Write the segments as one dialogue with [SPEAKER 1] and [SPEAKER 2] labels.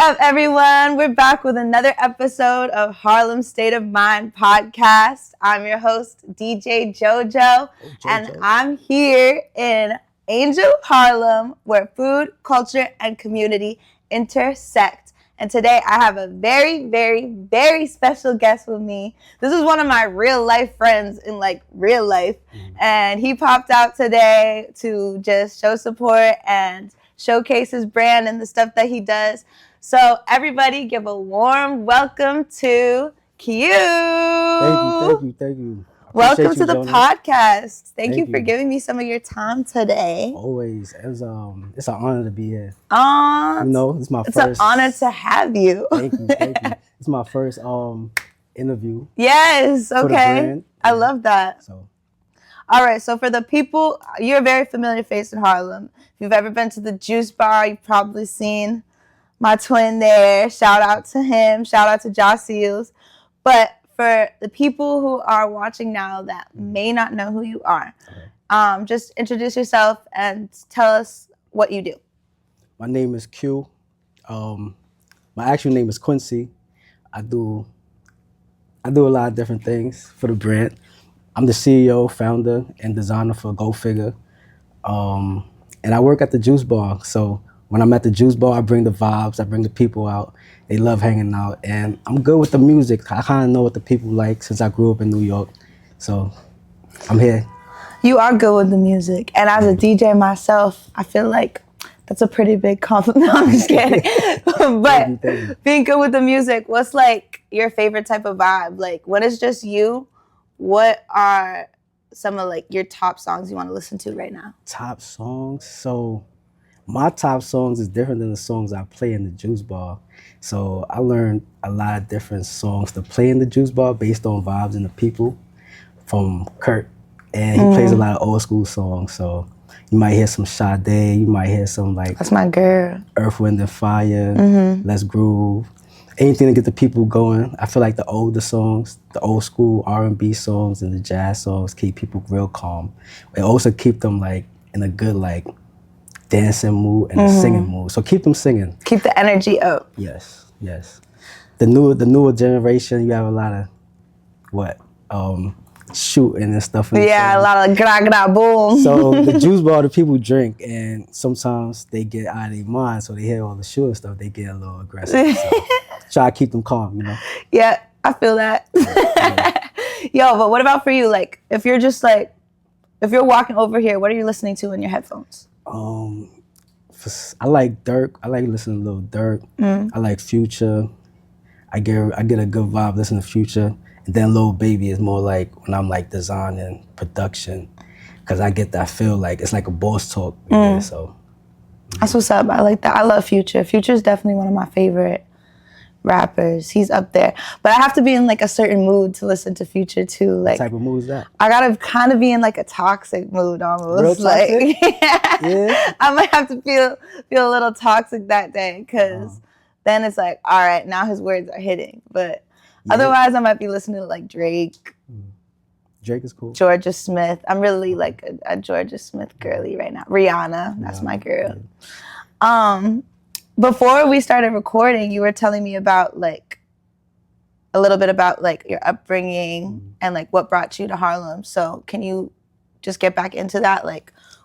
[SPEAKER 1] up, everyone? We're back with another episode of Harlem State of Mind podcast. I'm your host, DJ JoJo, and I'm here in Angel, Harlem, where food, culture, and community intersect. And today I have a very, very, very special guest with me. This is one of my real life friends in real life. And he popped out today to just show support and showcase his brand and the stuff that he does. So everybody give a warm welcome to Q.
[SPEAKER 2] Thank you.
[SPEAKER 1] Welcome to the podcast. Thank you for giving me some of your time today.
[SPEAKER 2] Always. It's an honor to be here.
[SPEAKER 1] It's my first. It's an honor to have you.
[SPEAKER 2] Thank you. It's my first interview.
[SPEAKER 1] Yes. Okay. I love that.
[SPEAKER 2] So.
[SPEAKER 1] All right. So for the people, you're a very familiar face in Harlem. If you've ever been to the Juice Bar, you've probably seen my twin there. Shout out to him. Shout out to Josh Seals. But for the people who are watching now that may not know who you are, just introduce yourself and tell us what you do.
[SPEAKER 2] My name is Q. My actual name is Quincy. I do a lot of different things for the brand. I'm the CEO, founder, and designer for Go Figure. And I work at the Juice Bar. So when I'm at the Juice Bar, I bring the vibes, I bring the people out. They love hanging out, and I'm good with the music. I kind of know what the people like since I grew up in New York, so I'm here.
[SPEAKER 1] You are good with the music, and as a DJ myself, I feel like that's a pretty big compliment. No, I'm just kidding. But
[SPEAKER 2] thank you.
[SPEAKER 1] Being good with the music, what's your favorite type of vibe? When it's just you, what are some of your top songs you want to listen to right now?
[SPEAKER 2] Top songs? So my top songs is different than the songs I play in the Juice Bar. So I learned a lot of different songs to play in the Juice Bar based on vibes and the people from Kurt. And he plays a lot of old school songs. So you might hear some Sade, you might hear some
[SPEAKER 1] That's my girl.
[SPEAKER 2] Earth, Wind and Fire, Let's Groove. Anything to get the people going. I feel like the older songs, the old school R&B songs and the jazz songs keep people real calm. They also keep them in a good dancing mood and a singing mood. So keep them singing.
[SPEAKER 1] Keep the energy up.
[SPEAKER 2] Yes. The newer generation, you have a lot of shooting and stuff.
[SPEAKER 1] Yeah, a lot of gra gra boom.
[SPEAKER 2] So the Juice Bar, the people drink, and sometimes they get out of their mind. So they hear all the shooting stuff, they get a little aggressive. So try to keep them calm,
[SPEAKER 1] Yeah, I feel that. Yo, but what about for you? If you're just if you're walking over here, what are you listening to in your headphones?
[SPEAKER 2] I like Dirk. I like listening to Lil Durk. I like Future. I get a good vibe listening to Future. And then Lil Baby is more when I'm designing production, because I get that feel it's like a boss talk. So
[SPEAKER 1] that's what's up. I like that. I love Future. Future's definitely one of my favorite rappers. He's up there. But I have to be in a certain mood to listen to Future too.
[SPEAKER 2] What type of mood is that?
[SPEAKER 1] I gotta kind of be in a toxic mood almost.
[SPEAKER 2] Real toxic?
[SPEAKER 1] Yeah. I might have to feel a little toxic that day, because then it's all right, now his words are hitting. But otherwise I might be listening to Drake.
[SPEAKER 2] Drake is cool.
[SPEAKER 1] Georgia Smith. I'm really a Georgia Smith girly right now. Rihanna, that's my girl. Yeah. Before we started recording, you were telling me about a little bit about your upbringing and what brought you to Harlem. So can you just get back into that?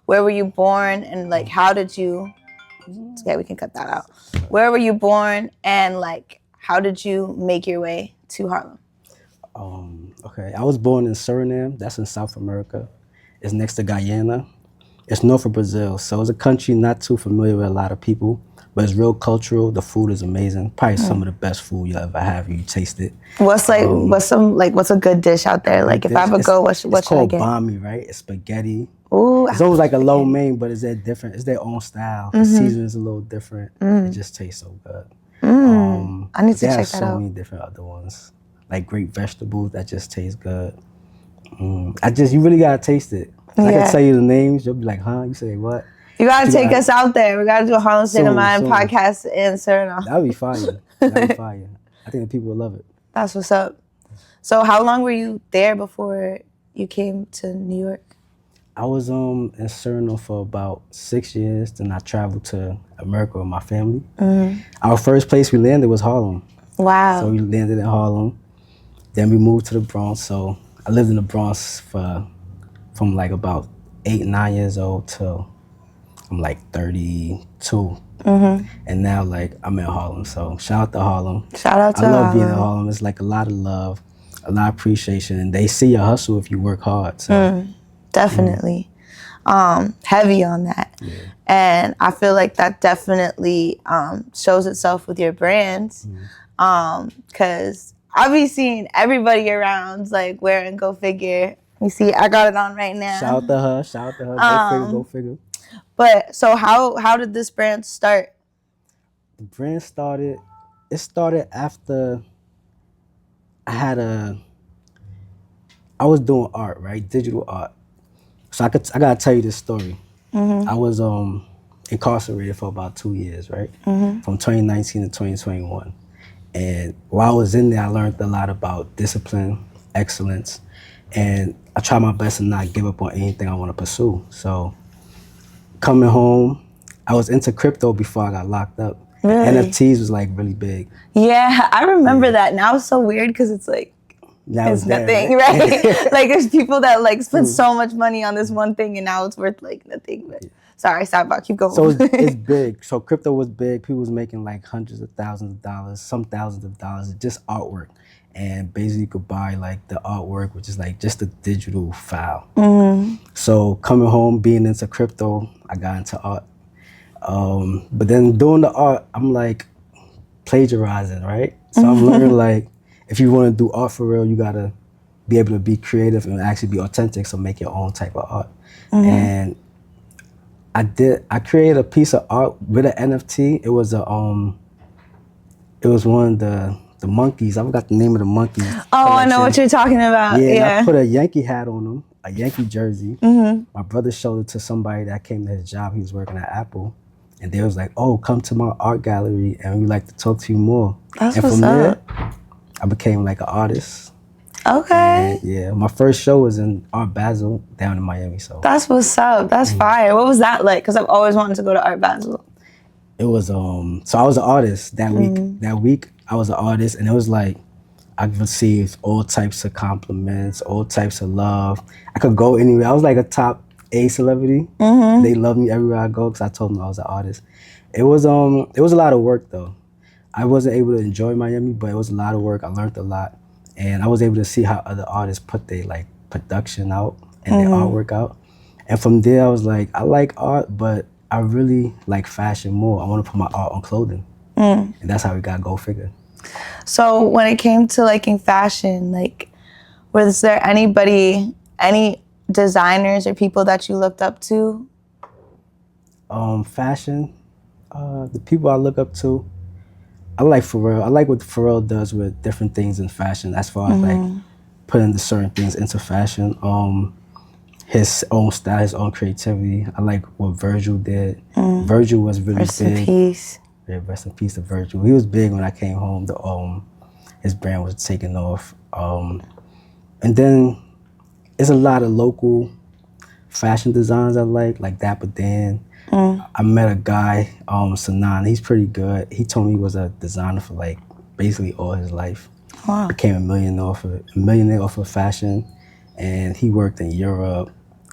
[SPEAKER 1] Where were you born and how did you? Yeah, we can cut that out. Where were you born and how did you make your way to Harlem?
[SPEAKER 2] Okay, I was born in Suriname. That's in South America. It's next to Guyana. It's north of Brazil, so it's a country not too familiar with a lot of people. But it's real cultural. The food is amazing. Probably some of the best food you'll ever have if you taste it.
[SPEAKER 1] What's what's a good dish out there? If I would go, what should I get?
[SPEAKER 2] It's called bami, right? It's spaghetti.
[SPEAKER 1] Ooh,
[SPEAKER 2] it's almost like a lo mein, but it's different. It's their own style. The seasoning is a little different. It just tastes so good.
[SPEAKER 1] I need to check that out.
[SPEAKER 2] They have so many different other ones, great vegetables that just taste good. You really gotta taste it. I can tell you the names. You'll be like, huh? You say what?
[SPEAKER 1] You gotta take us out there. We gotta do a Harlem State of Mind podcast in Suriname.
[SPEAKER 2] That'd be fire. I think the people would love it.
[SPEAKER 1] That's what's up. So how long were you there before you came to New York?
[SPEAKER 2] I was in Suriname for about 6 years. Then I traveled to America with my family. Our first place we landed was Harlem.
[SPEAKER 1] Wow.
[SPEAKER 2] So we landed in Harlem. Then we moved to the Bronx. So I lived in the Bronx from like about 8, 9 years old till I'm like 32. And now like I'm in Harlem. So shout out to Harlem.
[SPEAKER 1] Shout out to
[SPEAKER 2] I love being in
[SPEAKER 1] Harlem.
[SPEAKER 2] Harlem. It's like a lot of love, a lot of appreciation, and they see your hustle if you work hard. So
[SPEAKER 1] Definitely. Heavy on that.
[SPEAKER 2] yeah.
[SPEAKER 1] And I feel like that definitely shows itself with your brands. Because I be seeing everybody around like wearing Go Figure. You see, I got it on right now.
[SPEAKER 2] Shout out to her. Shout out to her. Go figure.
[SPEAKER 1] But so how did this brand start?
[SPEAKER 2] The brand started. It started after I was doing art, right? Digital art. So I gotta tell you this story. I was incarcerated for about 2 years, right? From 2019 to 2021. And while I was in there, I learned a lot about discipline, excellence, and I try my best to not give up on anything I want to pursue. So coming home, I was into crypto before I got locked up.
[SPEAKER 1] Really?
[SPEAKER 2] NFTs was like really big.
[SPEAKER 1] Yeah, I remember that. Now it's so weird because it's like
[SPEAKER 2] Now
[SPEAKER 1] it's
[SPEAKER 2] there,
[SPEAKER 1] nothing, right? Like there's people that like spend so much money on this one thing and now it's worth like nothing. But sorry, stop. Keep going.
[SPEAKER 2] So it's big. So crypto was big. People was making like hundreds of thousands of dollars, some thousands of dollars, just artwork. And basically you could buy like the artwork, which is like just a digital file. So coming home, being into crypto, I got into art. But then doing the art, I'm like plagiarizing, right? So I'm learning like, if you want to do art for real, you gotta be able to be creative and actually be authentic. So make your own type of art. And I created a piece of art with an NFT. It was one of the monkeys. I forgot the name of the monkey.
[SPEAKER 1] Oh, I know what you're talking about.
[SPEAKER 2] Yeah. I put a Yankee hat on him, a Yankee jersey. My brother showed it to somebody that came to his job. He was working at Apple. And they was like, oh, come to my art gallery and we'd like to talk to you more.
[SPEAKER 1] That's
[SPEAKER 2] and
[SPEAKER 1] what's
[SPEAKER 2] from there,
[SPEAKER 1] up.
[SPEAKER 2] I became like an artist.
[SPEAKER 1] Okay.
[SPEAKER 2] And yeah, my first show was in Art Basel down in Miami. So
[SPEAKER 1] That's what's up. That's fire. What was that like? Because I've always wanted to go to Art Basel.
[SPEAKER 2] it was so I was an artist that week. That week I was an artist, and it was like I received all types of compliments, all types of love. I could go anywhere. I was like a top A celebrity. They loved me everywhere I go because I told them I was an artist. It was a lot of work though. I wasn't able to enjoy Miami, but it was a lot of work. I learned a lot, and I was able to see how other artists put their like production out and their artwork out. And from there, I was like, I like art, but I really like fashion more. I want to put my art on clothing, and that's how we got Go Figure.
[SPEAKER 1] So when it came to liking fashion, like, was there any designers or people that you looked up to?
[SPEAKER 2] Fashion, the people I look up to, I like Pharrell. I like what Pharrell does with different things in fashion as far as like putting the certain things into fashion. His own style, his own creativity. I like what Virgil did. Virgil was really
[SPEAKER 1] Rest
[SPEAKER 2] big.
[SPEAKER 1] in peace.
[SPEAKER 2] Yeah, rest in peace to Virgil. He was big when I came home. His brand was taking off. And then there's a lot of local fashion designs I like Dapper Dan. I met a guy, Sanan. He's pretty good. He told me he was a designer for like basically all his life.
[SPEAKER 1] Wow.
[SPEAKER 2] Became a millionaire off of fashion, and he worked in Europe,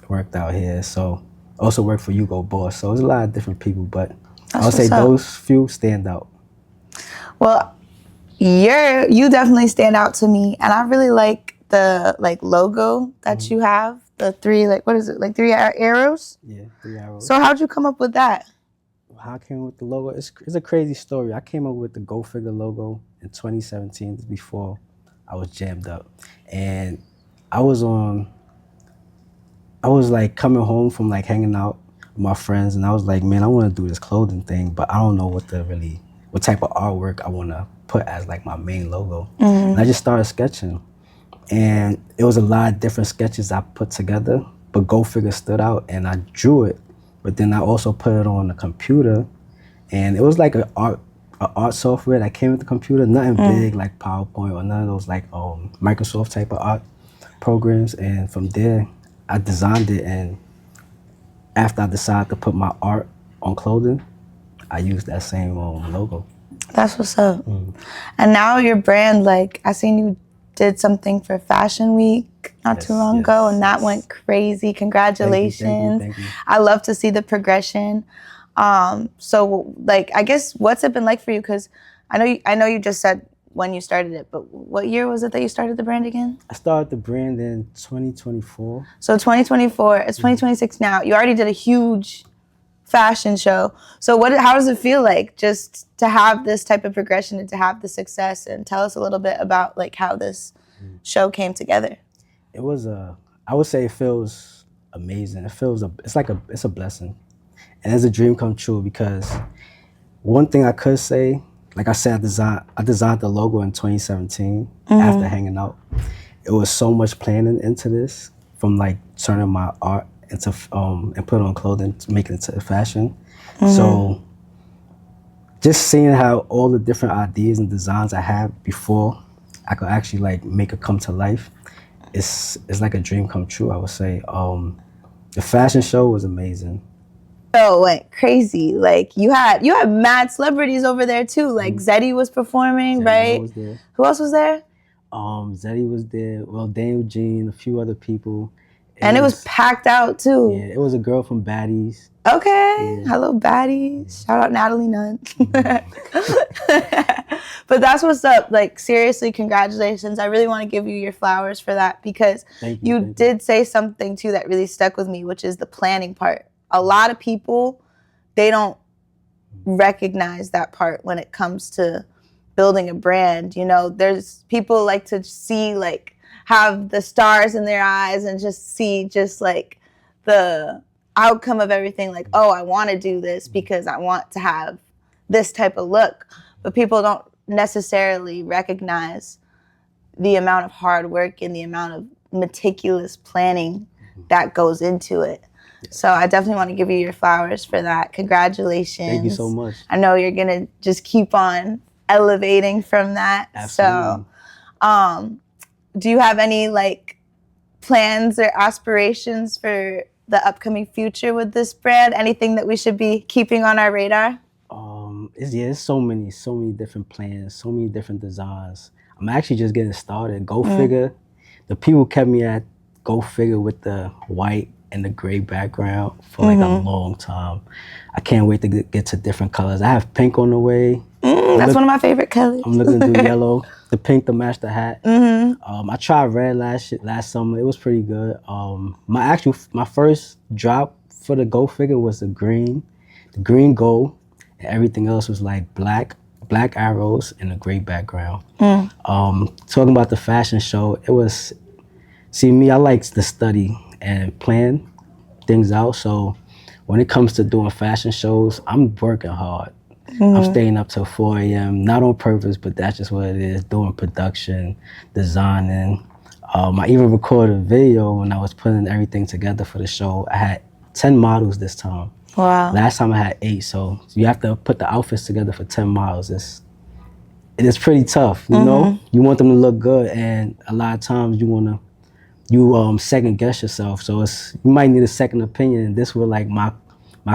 [SPEAKER 2] worked out here. So also worked for Hugo Boss. So there's a lot of different people, but I would say those few stand out.
[SPEAKER 1] Well, you definitely stand out to me, and I really like the like logo that you have. The three, like, what is it? Like 3 arrows?
[SPEAKER 2] Yeah, 3 arrows.
[SPEAKER 1] So how'd you come up with that?
[SPEAKER 2] How I came up with the logo? It's a crazy story. I came up with the Go Figure logo in 2017, before I was jammed up. And I was like coming home from like hanging out with my friends, and I was like, man, I want to do this clothing thing, but I don't know what type of artwork I want to put as like my main logo. And I just started sketching. And it was a lot of different sketches I put together, but Go Figure stood out, and I drew it. But then I also put it on the computer, and it was like an art software that came with the computer, nothing big like PowerPoint or none of those like Microsoft type of art programs. And from there, I designed it, and after I decided to put my art on clothing, I used that same logo.
[SPEAKER 1] That's what's up. And now your brand, like, I seen you did something for Fashion Week not too long ago, and that went crazy. Congratulations.
[SPEAKER 2] Thank you.
[SPEAKER 1] I love to see the progression. So, like, I guess, what's it been like for you? Because I know you just said when you started it, but what year was it that you started the brand again?
[SPEAKER 2] I started the brand in 2024.
[SPEAKER 1] So 2024, it's 2026 now. You already did a huge fashion show. So how does it feel like just to have this type of progression and to have the success? And tell us a little bit about like how this show came together.
[SPEAKER 2] It was I would say it feels amazing. It's a blessing. And it's a dream come true because one thing I could say, like I said, I designed the logo in 2017 after hanging out. It was so much planning into this, from like turning my art into and put on clothing to make it into fashion. So just seeing how all the different ideas and designs I had before I could actually like make it come to life, it's like a dream come true, I would say. The fashion show was amazing.
[SPEAKER 1] So went crazy. Like you had mad celebrities over there too. Like Zeddy was performing, right?
[SPEAKER 2] Was there.
[SPEAKER 1] Who else was there?
[SPEAKER 2] Zeddy was there. Well, Daniel Jean, a few other people.
[SPEAKER 1] And it was packed out too.
[SPEAKER 2] Yeah, it was a girl from Baddies.
[SPEAKER 1] Okay, hello Baddies. Shout out Natalie Nunn. But that's what's up. Like seriously, congratulations. I really want to give you your flowers for that because you did say something too that really stuck with me, which is the planning part. A lot of people, they don't recognize that part when it comes to building a brand. You know, there's people like to see like have the stars in their eyes and just see just like the outcome of everything. Like, oh, I want to do this because I want to have this type of look. But people don't necessarily recognize the amount of hard work and the amount of meticulous planning that goes into it. So I definitely want to give you your flowers for that. Congratulations.
[SPEAKER 2] Thank you so much.
[SPEAKER 1] I know you're going to just keep on elevating from that.
[SPEAKER 2] Absolutely.
[SPEAKER 1] So do you have any like plans or aspirations for the upcoming future with this brand? Anything that we should be keeping on our radar?
[SPEAKER 2] It's so many different plans, so many different designs. I'm actually just getting started. Go figure. The people kept me at Go Figure with the white and the gray background for like a long time. I can't wait to get to different colors. I have pink on the way.
[SPEAKER 1] That's one of my favorite colors.
[SPEAKER 2] I'm looking to do yellow, the pink to match the hat. I tried red last summer. It was pretty good. My first drop for the Go Figure was the green gold, and everything else was like black arrows and a gray background. Talking about the fashion show, I like to study and plan things out. So when it comes to doing fashion shows, I'm working hard. I'm staying up till 4 a.m., not on purpose, but that's just what it is, doing production, designing. I even recorded a video when I was putting everything together for the show. I had 10 models this time.
[SPEAKER 1] Wow.
[SPEAKER 2] Last time I had 8, so you have to put the outfits together for 10 models. It's pretty tough, you know? You want them to look good, and a lot of times you second guess yourself. So you might need a second opinion. And this where like my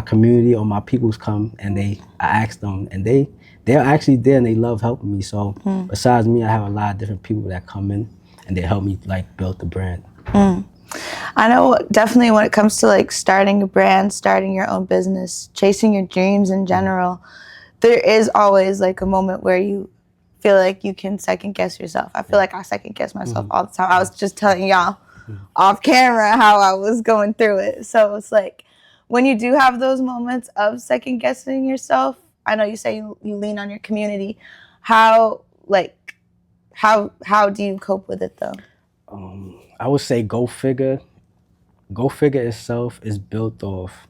[SPEAKER 2] community or my peoples come and I ask them, and they're actually there and they love helping me. So besides me, I have a lot of different people that come in and they help me like build the brand.
[SPEAKER 1] I know definitely when it comes to like starting a brand, starting your own business, chasing your dreams in general, there is always like a moment where you feel like you can second guess yourself. I feel like I second guess myself all the time. I was just telling y'all off camera how I was going through it. So it's like when you do have those moments of second guessing yourself, I know you say you lean on your community. How do you cope with it though?
[SPEAKER 2] I would say Go Figure. Go Figure itself is built off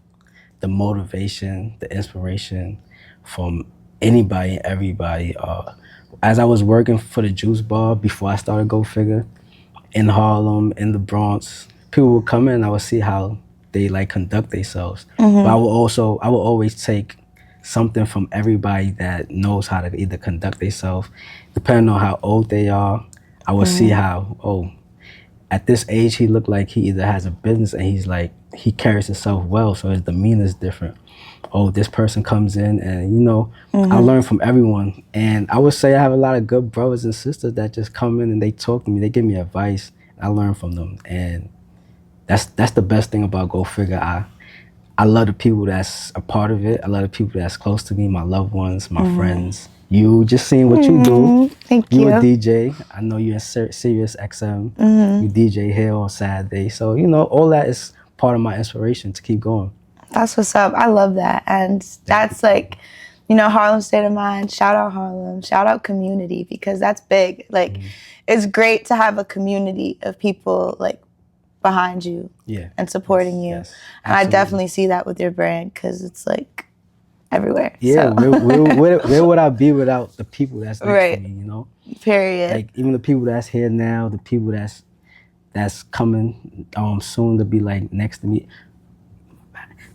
[SPEAKER 2] the motivation, the inspiration from anybody and everybody. As I was working for the juice bar before I started Go Figure in Harlem, in the Bronx, people would come in and I would see how they like conduct themselves. But I will always take something from everybody that knows how to either conduct themselves, depending on how old they are. I would see how, at this age, he looked like he either has a business and he's like, he carries himself well, so his demeanor is different. Oh, this person comes in and, I learn from everyone. And I would say I have a lot of good brothers and sisters that just come in and they talk to me, they give me advice, I learn from them. And that's the best thing about Go Figure. I love the people that's a part of it. I love the people that's close to me, my loved ones, my friends. You just seeing what you do.
[SPEAKER 1] Thank you.
[SPEAKER 2] You a DJ. I know you're in Sirius XM. You DJ here on Saturday. So, all that is part of my inspiration to keep going.
[SPEAKER 1] That's what's up. I love that. And that's like, Harlem State of Mind. Shout out Harlem. Shout out community, because that's big. Like, it's great to have a community of people like behind you and supporting you. Yes, and I definitely see that with your brand, because it's like everywhere.
[SPEAKER 2] Yeah, so. where would I be without the people that's next to me,
[SPEAKER 1] Period.
[SPEAKER 2] Like, even the people that's here now, the people that's coming soon to be like next to me,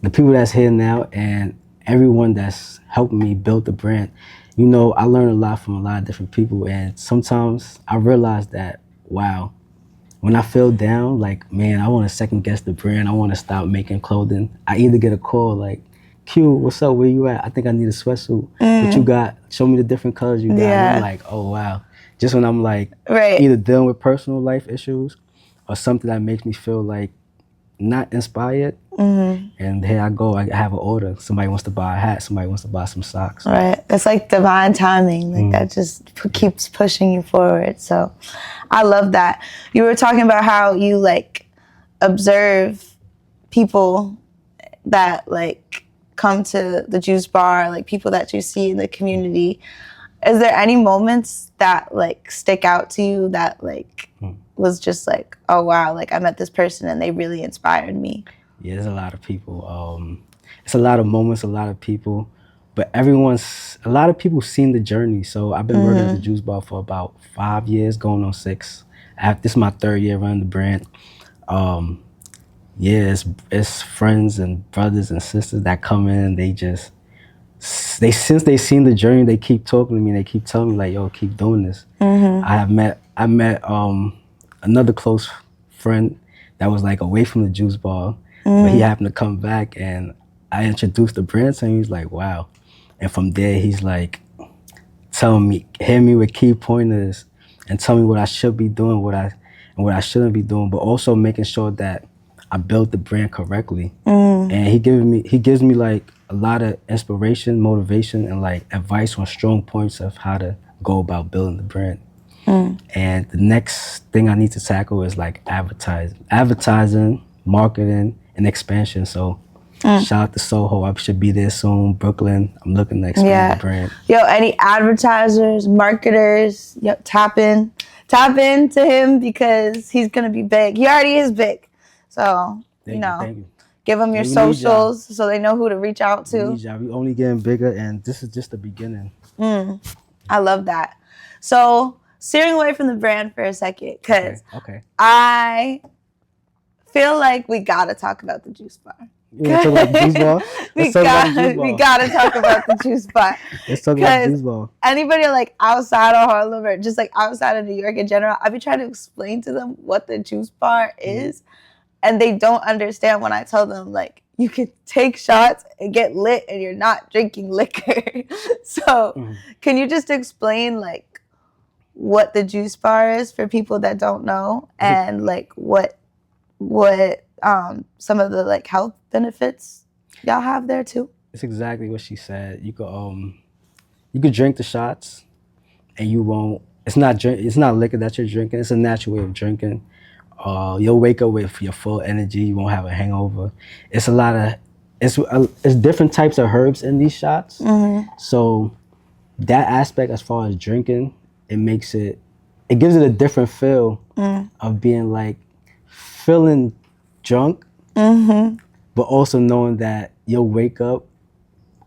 [SPEAKER 2] the people that's here now, and everyone that's helping me build the brand. I learn a lot from a lot of different people, and sometimes I realize that, wow, when I feel down, like, man, I want to second guess the brand, I want to stop making clothing, I either get a call like, Q, what's up, where you at? I think I need a sweatsuit. What you got? Show me the different colors you got. Yeah. And I'm like, oh, wow. Just when I'm like either dealing with personal life issues or something that makes me feel like not inspired, and here I go, I have an order. Somebody wants to buy a hat, somebody wants to buy some socks.
[SPEAKER 1] Right, it's like divine timing, like that just keeps pushing you forward. So I love that. You were talking about how you like observe people that like come to the juice bar, like people that you see in the community. Is there any moments that like stick out to you that like was just like, oh wow, like I met this person and they really inspired me?
[SPEAKER 2] Yeah, there's a lot of people. It's a lot of moments, a lot of people, but a lot of people seen the journey. So I've been working at the juice bar for about 5 years, going on 6. This is my 3rd year running the brand. It's friends and brothers and sisters that come in. Since they seen the journey, they keep talking to me. And they keep telling me like, yo, keep doing this. I met another close friend that was like away from the juice bar, but he happened to come back, and I introduced the brand to him. He's like, wow. And from there, he's like telling me, hit me with key pointers and tell me what I should be doing, what I shouldn't be doing, but also making sure that I built the brand correctly. And he gives me like a lot of inspiration, motivation, and like advice on strong points of how to go about building the brand. And the next thing I need to tackle is like advertising, marketing, and expansion. So shout out to Soho. I should be there soon. Brooklyn. I'm looking to expand the brand.
[SPEAKER 1] Yo, any advertisers, marketers, tap into him, because he's gonna be big. He already is big. So
[SPEAKER 2] thank you.
[SPEAKER 1] Give them your socials so they know who to reach out to.
[SPEAKER 2] We only getting bigger, and this is just the beginning.
[SPEAKER 1] I love that. So steering away from the brand for a second, because
[SPEAKER 2] okay.
[SPEAKER 1] I feel like we gotta talk about the juice bar.
[SPEAKER 2] You want to talk about the juice bar?
[SPEAKER 1] We gotta talk about the juice bar.
[SPEAKER 2] Let's talk about the juice bar.
[SPEAKER 1] Anybody like outside of Harlem or just like outside of New York in general, I've been trying to explain to them what the juice bar is, and they don't understand when I tell them like you can take shots and get lit and you're not drinking liquor. So can you just explain like what the juice bar is for people that don't know, and like what some of the like health benefits y'all have there too?
[SPEAKER 2] It's exactly what she said. You could drink the shots and you won't, it's not liquor that you're drinking, it's a natural way of drinking. You'll wake up with your full energy, you won't have a hangover. It's different types of herbs in these shots. So that aspect as far as drinking, it gives it a different feel of being like feeling drunk, but also knowing that you'll wake up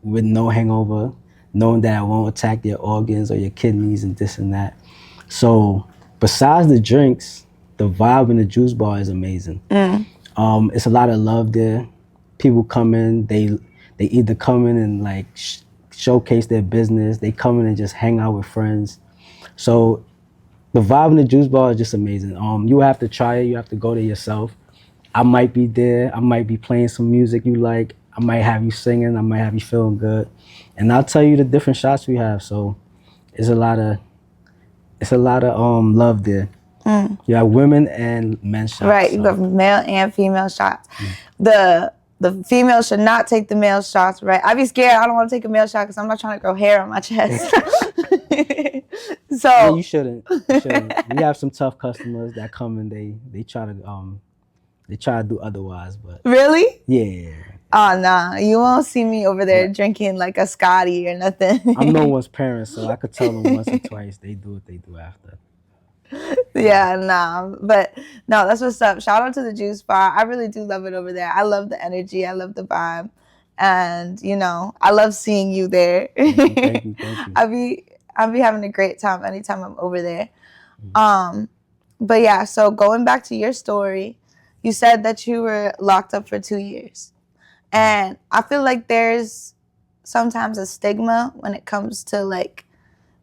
[SPEAKER 2] with no hangover, knowing that it won't attack your organs or your kidneys and this and that. So besides the drinks, the vibe in the juice bar is amazing. It's a lot of love there. People come in, they either come in and like showcase their business, they come in and just hang out with friends. So The vibe in the juice bar is just amazing. You have to try it. You have to go there yourself. I might be there. I might be playing some music you like. I might have you singing. I might have you feeling good, and I'll tell you the different shots we have. So it's a lot of love there. You have women and men shots.
[SPEAKER 1] Right, you have male and female shots. The female should not take the male shots, right? I'd be scared. I don't want to take a male shot because I'm not trying to grow hair on my chest. So
[SPEAKER 2] yeah, you shouldn't. We have some tough customers that come and they try to do otherwise, but
[SPEAKER 1] really?
[SPEAKER 2] yeah.
[SPEAKER 1] Oh nah, you won't see me over there drinking like a Scotty or nothing.
[SPEAKER 2] I'm no one's parent, so I could tell them once or twice. They do what they do after.
[SPEAKER 1] Yeah, nah, but no, that's what's up. Shout out to the juice bar. I really do love it over there. I love the energy. I love the vibe, and I love seeing you there.
[SPEAKER 2] Thank you.
[SPEAKER 1] I'll be having a great time anytime I'm over there. But yeah, so going back to your story, you said that you were locked up for 2 years, and I feel like there's sometimes a stigma when it comes to like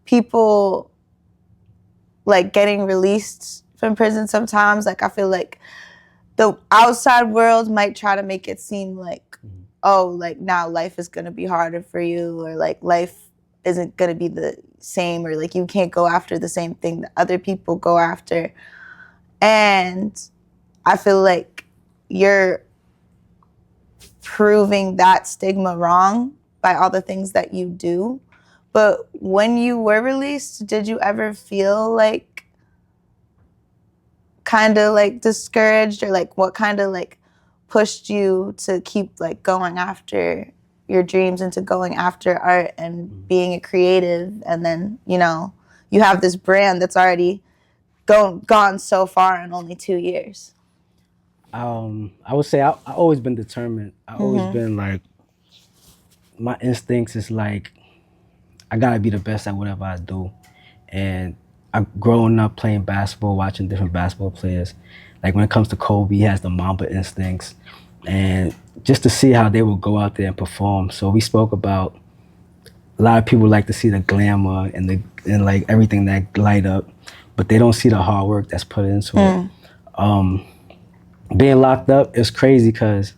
[SPEAKER 1] people like getting released from prison sometimes. Like I feel like the outside world might try to make it seem like, oh, like now life is gonna be harder for you, or like life isn't gonna be the same, or like you can't go after the same thing that other people go after. And I feel like you're proving that stigma wrong by all the things that you do. But when you were released, did you ever feel like kind of like discouraged, or like what kind of like pushed you to keep like going after your dreams and to going after art and being a creative? And then, you have this brand that's already gone so far in only 2 years.
[SPEAKER 2] I would say I always been determined. I always been like, my instincts is like, I gotta be the best at whatever I do. And I growing up playing basketball, watching different basketball players. Like when it comes to Kobe, he has the Mamba instincts. And just to see how they will go out there and perform. So we spoke about, a lot of people like to see the glamour and like everything that light up, but they don't see the hard work that's put into it. Being locked up is crazy because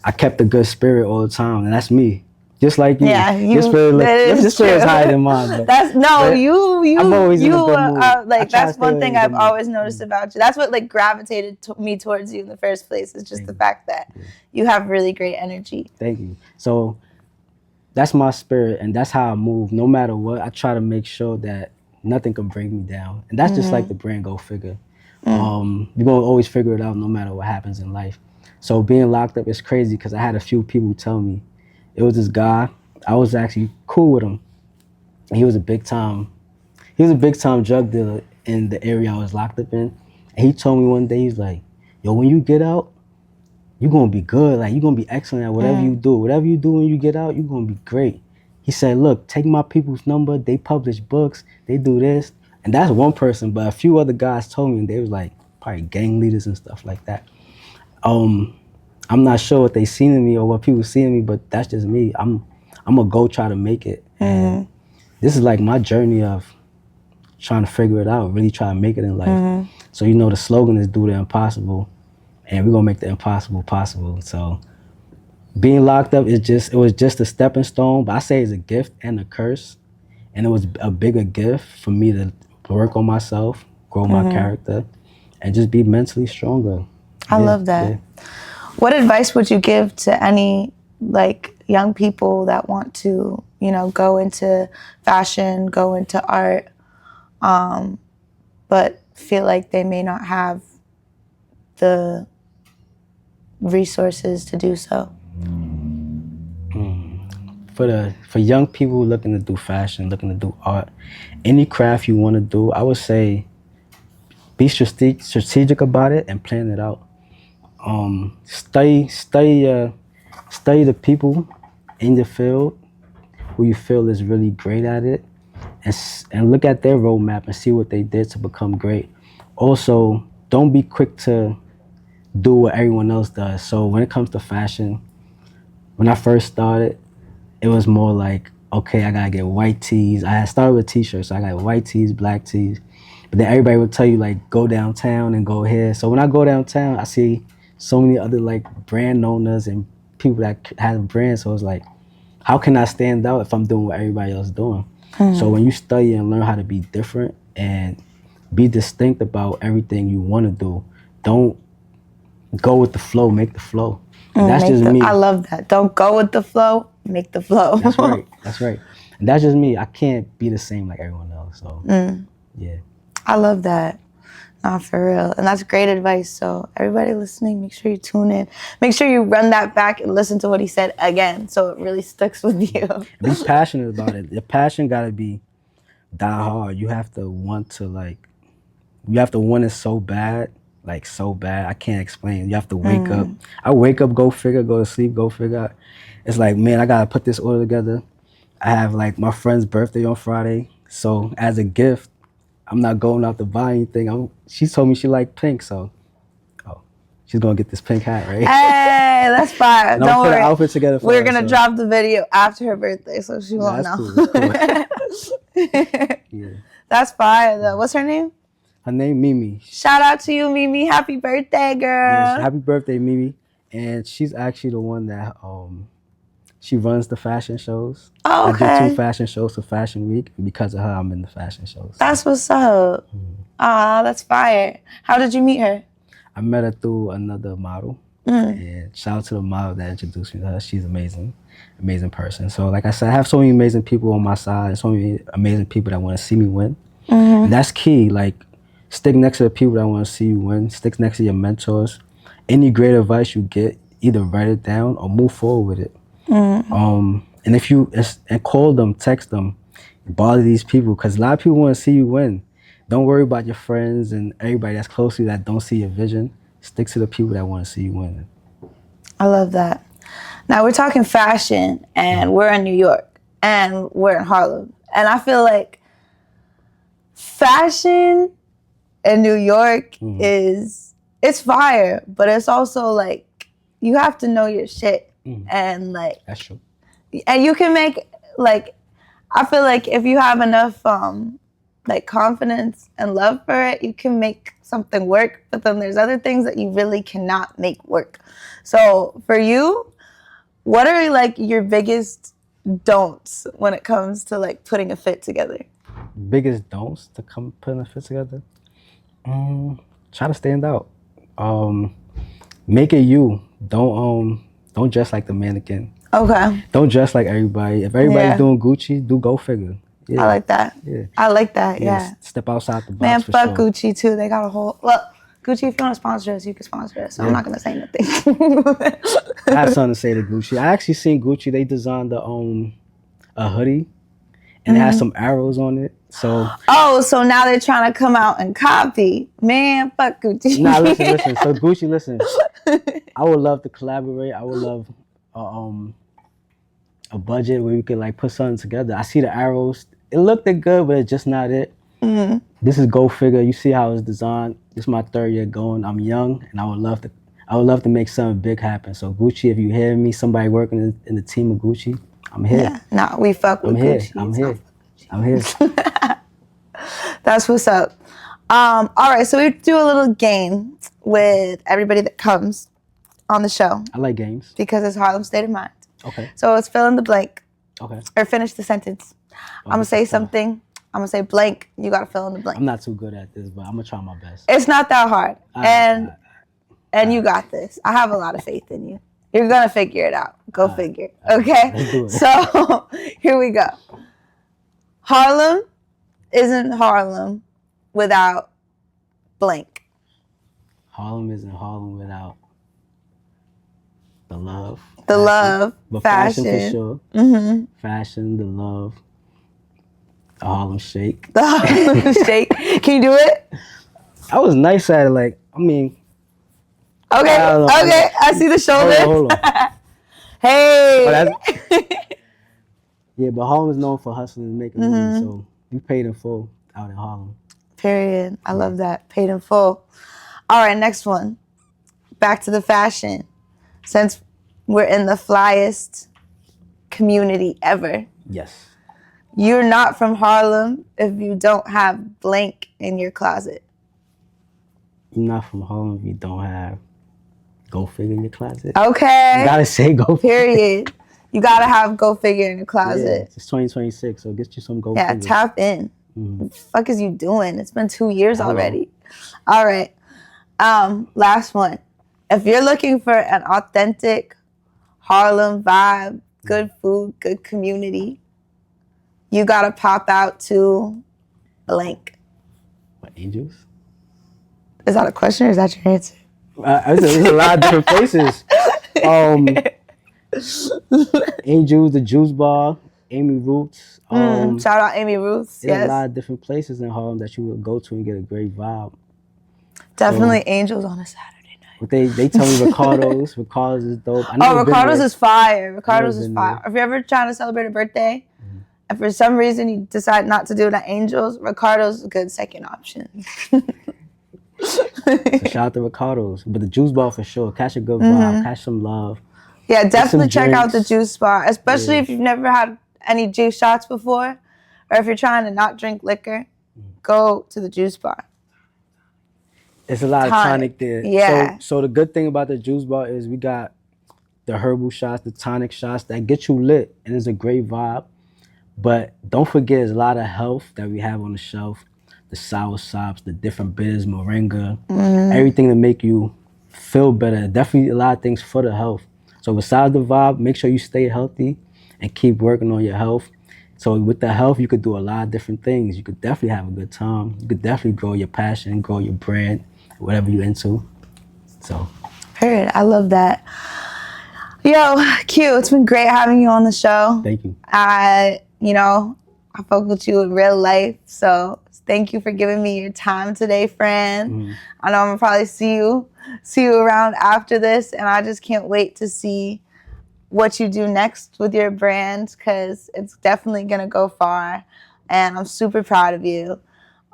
[SPEAKER 2] I kept a good spirit all the time, and that's me. Just like you.
[SPEAKER 1] Yeah,
[SPEAKER 2] your spirit is higher than mine. But,
[SPEAKER 1] I'm always in a good mood. Like that's one thing I've always noticed about you. That's what like gravitated me towards you in the first place, is just the fact that you have really great energy.
[SPEAKER 2] Thank you. So that's my spirit, and that's how I move. No matter what, I try to make sure that nothing can bring me down, and that's just like the brand. Go figure. You're gonna always figure it out, no matter what happens in life. So being locked up is crazy because I had a few people tell me. It was this guy. I was actually cool with him. He was a big time drug dealer in the area I was locked up in. And he told me one day, he's like, yo, when you get out, you're gonna be good. Like, you're gonna be excellent at whatever you do. Whatever you do when you get out, you're gonna be great. He said, look, take my people's number. They publish books. They do this. And that's one person, but a few other guys told me, and they was like probably gang leaders and stuff like that. I'm not sure what they seen in me or what people see in me, but that's just me. I'm gonna go try to make it. And this is like my journey of trying to figure it out, really try to make it in life. So the slogan is do the impossible, and we're gonna make the impossible possible. So being locked up it was just a stepping stone, but I say it's a gift and a curse. And it was a bigger gift for me to work on myself, grow my character, and just be mentally stronger.
[SPEAKER 1] I love that. Yeah. What advice would you give to any like young people that want to, go into fashion, go into art, but feel like they may not have the resources to do so?
[SPEAKER 2] For young people looking to do fashion, looking to do art, any craft you want to do, I would say be strategic about it and plan it out. Study the people in the field who you feel is really great at it, and look at their roadmap and see what they did to become great. Also, don't be quick to do what everyone else does. So when it comes to fashion, when I first started, it was more like, okay, I gotta get white tees. I had started with t-shirts, so I got white tees, black tees. But then everybody will tell you like go downtown and go here. So when I go downtown, I see so many other like brand owners and people that have brands. So it's like, how can I stand out if I'm doing what everybody else is doing? So when you study and learn how to be different and be distinct about everything you want to do, don't go with the flow, make the flow. That's just me.
[SPEAKER 1] I love that. Don't go with the flow, make the flow.
[SPEAKER 2] That's right. That's right. And that's just me. I can't be the same like everyone else. So yeah.
[SPEAKER 1] I love that. Nah, for real. And that's great advice. So everybody listening, make sure you tune in. Make sure you run that back and listen to what he said again so it really sticks with you.
[SPEAKER 2] Be passionate about it. Your passion gotta be die hard. You have to want to like, you have to want it so bad, like so bad. I can't explain. You have to wake up. I wake up, go figure, go to sleep, go figure. It's like, man, I gotta put this order together. I have like my friend's birthday on Friday. So as a gift, I'm not going out to buy anything. She told me she liked pink, so she's gonna get this pink hat, right?
[SPEAKER 1] Hey, that's fine. Don't worry.
[SPEAKER 2] Put an outfit together for
[SPEAKER 1] We're
[SPEAKER 2] her,
[SPEAKER 1] gonna drop the video after her birthday, so she won't know.
[SPEAKER 2] Cool. Yeah.
[SPEAKER 1] That's fine though. What's her name?
[SPEAKER 2] Her name Mimi.
[SPEAKER 1] Shout out to you, Mimi. Happy birthday, girl.
[SPEAKER 2] Yes, happy birthday, Mimi. And she's actually the one that she runs the fashion shows.
[SPEAKER 1] Oh, okay.
[SPEAKER 2] I do 2 fashion shows for Fashion Week. And because of her, I'm in the fashion shows.
[SPEAKER 1] That's what's up. Aw, that's fire. How did you meet her?
[SPEAKER 2] I met her through another model. And shout out to the model that introduced me to her. She's amazing. Amazing person. So like I said, I have so many amazing people on my side and so many amazing people that want to see me win. And that's key. Like, stick next to the people that want to see you win. Stick next to your mentors. Any great advice you get, either write it down or move forward with it. And if you and call them, text them, bother these people, because a lot of people want to see you win. Don't worry about your friends and everybody that's close to you that don't see your vision. Stick to the people that want to see you win.
[SPEAKER 1] I love that. Now we're talking fashion, and we're in New York, and we're in Harlem, and I feel like fashion in New York it's fire, but it's also like you have to know your shit, and like
[SPEAKER 2] that's true.
[SPEAKER 1] And you can make like, I feel like if you have enough like confidence and love for it, you can make something work. But then there's other things that you really cannot make work. So for you, what are like your biggest don'ts when it comes to like putting a fit together?
[SPEAKER 2] Biggest don'ts to putting a fit together? Try to stand out. Make it you. Don't dress like the mannequin.
[SPEAKER 1] Okay.
[SPEAKER 2] Don't dress like everybody. If everybody's doing Gucci, do go figure. Yeah.
[SPEAKER 1] I like that.
[SPEAKER 2] Yeah.
[SPEAKER 1] I like that. Yeah.
[SPEAKER 2] Step outside the box.
[SPEAKER 1] Man,
[SPEAKER 2] for
[SPEAKER 1] fuck
[SPEAKER 2] sure.
[SPEAKER 1] Gucci too. They got a whole Gucci. If you want to sponsor us, you can sponsor us. So I'm not gonna say nothing.
[SPEAKER 2] I have something to say to Gucci. I actually seen Gucci. They designed a hoodie, and it has some arrows on it. So
[SPEAKER 1] so now they're trying to come out and copy. Man, fuck Gucci.
[SPEAKER 2] Nah, listen. So Gucci, listen. I would love to collaborate. I would love a budget where we could like put something together. I see the arrows. It looked good, but it's just not it. This is go figure. You see how it's designed. This is my 3rd year going. I'm young, and I would love to make something big happen. So Gucci, if you hear me, somebody working in the team of Gucci, I'm here.
[SPEAKER 1] Yeah, nah, we fuck with Gucci.
[SPEAKER 2] I'm here.
[SPEAKER 1] That's what's up. All right, so we do a little game with everybody that comes on the show.
[SPEAKER 2] I like games.
[SPEAKER 1] Because it's Harlem State of Mind.
[SPEAKER 2] Okay.
[SPEAKER 1] So it's fill in the blank.
[SPEAKER 2] Okay.
[SPEAKER 1] Or finish the sentence. I'm going to say something. I'm going to say blank. You got to fill in the blank.
[SPEAKER 2] I'm not too good at this, but I'm going to try my best.
[SPEAKER 1] It's not that hard. And you got this. I have a lot of faith in you. You're going to figure it out. Go figure. Okay?
[SPEAKER 2] Let's do it.
[SPEAKER 1] So here we go. Harlem isn't Harlem without blank.
[SPEAKER 2] Harlem isn't Harlem without the love.
[SPEAKER 1] The love,
[SPEAKER 2] but
[SPEAKER 1] fashion.
[SPEAKER 2] For sure. Fashion, the love, the Harlem Shake.
[SPEAKER 1] The Harlem Shake. Can you do it?
[SPEAKER 2] I was nice at it. Like, I mean.
[SPEAKER 1] Okay. I see the shoulders.
[SPEAKER 2] Hold on.
[SPEAKER 1] Hey.
[SPEAKER 2] Yeah, but Harlem is known for hustling and making money, so we paid in full out in Harlem.
[SPEAKER 1] Period. I love that. Paid in full. All right, next one. Back to the fashion. Since we're in the flyest community ever.
[SPEAKER 2] Yes.
[SPEAKER 1] You're not from Harlem if you don't have blank in your closet?
[SPEAKER 2] You're not from Harlem if you don't have Go Figure in your closet.
[SPEAKER 1] Okay.
[SPEAKER 2] You gotta say Go Figure.
[SPEAKER 1] Period. You gotta have Go Figure in your
[SPEAKER 2] Yeah,
[SPEAKER 1] closet.
[SPEAKER 2] it's 2026, so get you some Go
[SPEAKER 1] Yeah,
[SPEAKER 2] Figures.
[SPEAKER 1] tap in. What the fuck is you doing? It's been 2 years
[SPEAKER 2] Hello.
[SPEAKER 1] already. All right. Last one. If you're looking for an authentic Harlem vibe, good food, good community, you gotta pop out to blank.
[SPEAKER 2] What, Angels?
[SPEAKER 1] Is that a question or is that your answer?
[SPEAKER 2] There's a lot of different places. Angels, the Juice Bar, Amy Roots.
[SPEAKER 1] Shout out Amy Roots.
[SPEAKER 2] There's
[SPEAKER 1] Yes.
[SPEAKER 2] a lot of different places in Harlem that you would go to and get a great vibe.
[SPEAKER 1] Definitely Angels on a Saturday night.
[SPEAKER 2] But they tell me Ricardo's. Ricardo's is dope.
[SPEAKER 1] Ricardo's is fire. Ricardo's is
[SPEAKER 2] been
[SPEAKER 1] fire. If you're ever trying to celebrate a birthday, and for some reason you decide not to do it at Angels, Ricardo's is a good second option.
[SPEAKER 2] So shout out to Ricardo's. But the Juice Bar for sure. Catch a good vibe. Catch some love.
[SPEAKER 1] Yeah, definitely check out the
[SPEAKER 2] drinks.
[SPEAKER 1] Juice Bar, especially if you've never had any juice shots before, or if you're trying to not drink liquor, go to the Juice Bar.
[SPEAKER 2] It's a lot of tonic there.
[SPEAKER 1] Yeah.
[SPEAKER 2] So the good thing about the Juice Bar is we got the herbal shots, the tonic shots that get you lit, and it's a great vibe. But don't forget, there's a lot of health that we have on the shelf. The sour sops, the different bitters, moringa, everything to make you feel better. Definitely a lot of things for the health. So besides the vibe, make sure you stay healthy and keep working on your health. So with the health, you could do a lot of different things. You could definitely have a good time. You could definitely grow your passion, grow your brand, whatever you're into. So.
[SPEAKER 1] Period. I love that. Yo, Q, it's been great having you on the show.
[SPEAKER 2] Thank you.
[SPEAKER 1] I fuck with you in real life, so thank you for giving me your time today, friend. I know I'm gonna probably see you around after this, and I just can't wait to see what you do next with your brand, because it's definitely gonna go far, and I'm super proud of you.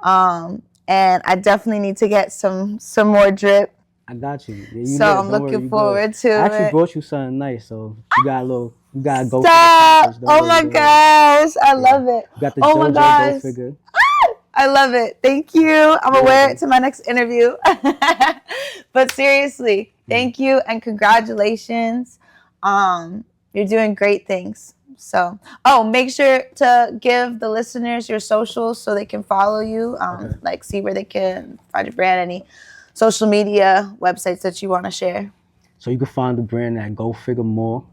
[SPEAKER 1] And I definitely need to get some more drip.
[SPEAKER 2] I got you. Yeah,
[SPEAKER 1] so I'm looking forward to it.
[SPEAKER 2] I actually brought you something nice, so you gotta go
[SPEAKER 1] Stop! Oh my gosh, I love it.
[SPEAKER 2] You got the
[SPEAKER 1] oh my gosh.
[SPEAKER 2] Go Figure.
[SPEAKER 1] I love it. Thank you. I'm gonna wear it to my next interview. But seriously, thank you and congratulations. You're doing great things. So, make sure to give the listeners your socials so they can follow you. Like see where they can find your brand, any social media websites that you want to share.
[SPEAKER 2] So you can find the brand at Go Figure More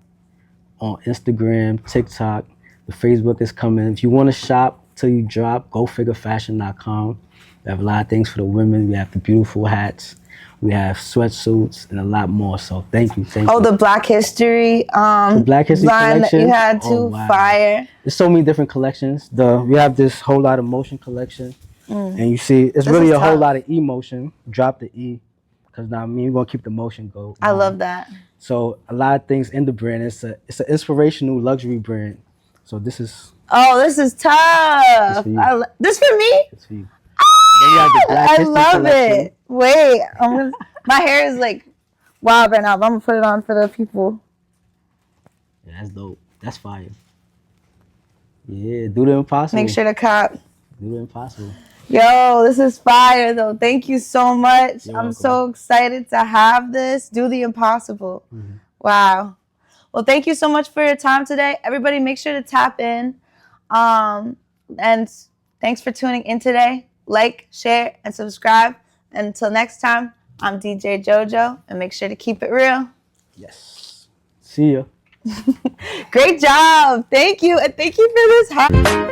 [SPEAKER 2] on Instagram, TikTok. The Facebook is coming. If you want to shop till you drop, gofigurefashion.com. We have a lot of things for the women. We have the beautiful hats. We have sweatsuits and a lot more. So thank you.
[SPEAKER 1] The Black History
[SPEAKER 2] the Black History
[SPEAKER 1] line
[SPEAKER 2] collection.
[SPEAKER 1] That you had too.
[SPEAKER 2] Wow.
[SPEAKER 1] Fire.
[SPEAKER 2] There's so many different collections. We have this whole lot of motion collection. And you see, it's really a whole lot of emotion. Drop the E, because now we're gonna keep the motion go.
[SPEAKER 1] I love that.
[SPEAKER 2] So a lot of things in the brand. It's an inspirational luxury brand. So this is.
[SPEAKER 1] Oh, this is tough. This for me?
[SPEAKER 2] It's for you. Then you have the Black History
[SPEAKER 1] love
[SPEAKER 2] collection.
[SPEAKER 1] it. Wait, my hair is like wild right now, but I'm gonna put it on for the people.
[SPEAKER 2] Yeah, that's dope. That's fire. Yeah, do the impossible.
[SPEAKER 1] Make sure to cop.
[SPEAKER 2] Do the impossible.
[SPEAKER 1] Yo, this is fire though. Thank you so much.
[SPEAKER 2] You're
[SPEAKER 1] I'm
[SPEAKER 2] welcome.
[SPEAKER 1] so excited to have this. Do the impossible. Wow. Well, thank you so much for your time today. Everybody make sure to tap in. And thanks for tuning in today. Like, share, and subscribe. Until next time, I'm DJ JoJo, and make sure to keep it real.
[SPEAKER 2] Yes. See ya.
[SPEAKER 1] Great job. Thank you. And thank you for this.